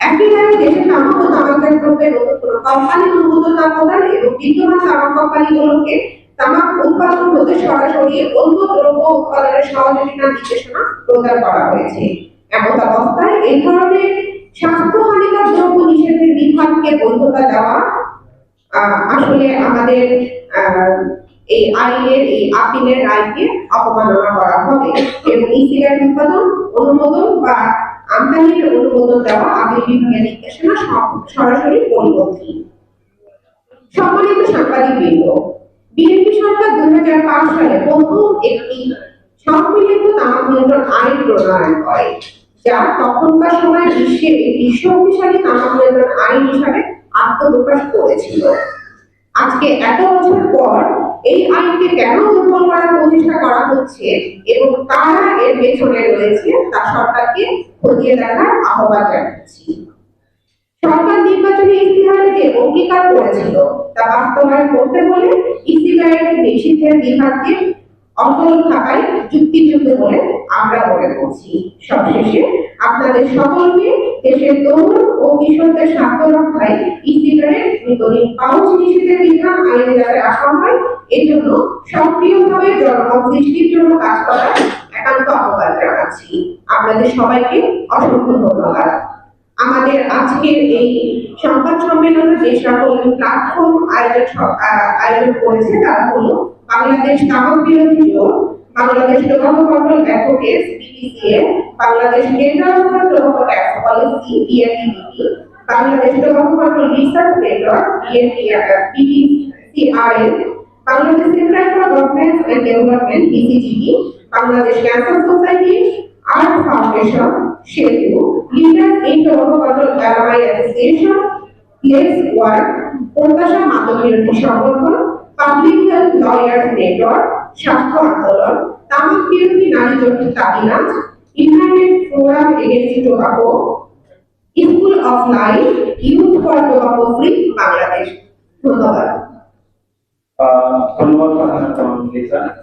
একইভাবে দেশের তামাক ও তামাকের দ্রব্যের নতুন কোনো কোম্পানি অনুমোদন না প্রদান এবং বিদ্যমান তামাক কোম্পানিগুলোকে তামাক উৎপাদন হতে সরাসরি অন্য দ্রব্য উৎপাদনের সহযোগিতার নির্দেশনা প্রদান করা হয়েছে। এমন অবস্থায় এই ধরনের স্বাস্থ্যহানিকর দ্রব্য নিষেধের বিধানকে বৈধতা দেওয়া আসলে আমাদের এই আইনের এই আপিলের রায়কে অবমাননা করা হবে এবং ই সিগারেট উৎপাদন অনুমোদন বা আমদানির অনুমোদন দেওয়া আপিল বিভাগের নির্দেশনা সরাসরি পরিপন্থী। সম্মানিত সাংবাদিকবৃন্দ, বিএনপি সরকার 2005 সালে প্রথম একটি সম্মিলিত তামাক নিয়ন্ত্রণ আইন প্রণয়ন করে, যা তখনকার সময়ে বিশ্বের একটি শক্তিশালী তামাক নিয়ন্ত্রণ আইন হিসাবে আত্মপ্রকাশ করেছিল। আজকে এত বছর পর এই আইনকে কেন দুর্বল করার প্রচেষ্টা করা হচ্ছে এবং কারা এর পেছনে রয়েছে তা সরকারকে খতিয়ে দেখার আহ্বান জানাচ্ছি। সরকার নির্বাচনী ইস্তেহারে যে অঙ্গীকার করেছিল তা বাস্তবায়ন করতে হলে ই সিগারেট নিষিদ্ধের বিধানকে অচল থাকায় যুক্তিযুক্ত বলে আমরা মনে করছি। সবশেষে আপনাদের সকলকে দেশের তরুণ ও কিশোরদের স্বাস্থ্য রক্ষায় ই সিগারেট নিকোটিন পাউচ নিষেধের বিধান আইনে যাতে রাখা হয় এজন্য সক্রিয়ভাবে জনমত সৃষ্টির জন্য কাজ করার একান্ত আহ্বান জানাচ্ছি। আপনাদের সবাইকে অসংখ্য ধন্যবাদ। আমাদের আজকের এই সংবাদ সম্মেলনে যে সকল প্ল্যাটফর্ম আয়োজন করেছে তারা হলো বাংলাদেশ তামাক বিরোধী জোট, Bangladesh tobacco control advocates BTCA, Bangladesh কেন্দ্রীয় tobacco tax policy BNTBT, Bangladesh tobacco control research network BTCRL, Bangladesh centre for governance and development BCGB, Bangladesh cancer society, art foundation, Shelu, leaders in tobacco control alumni association, let's work, Prottasha মাদক বিরোধী সংগঠন, public health lawyers network, স্বাস্থ্য আন্দোলন, তামাক বিরোধী নারী জোট Tabinaj, internet forum against tobacco, school of life, youth for tobacco free Bangladesh. ধন্যবাদ। ধন্যবাদ।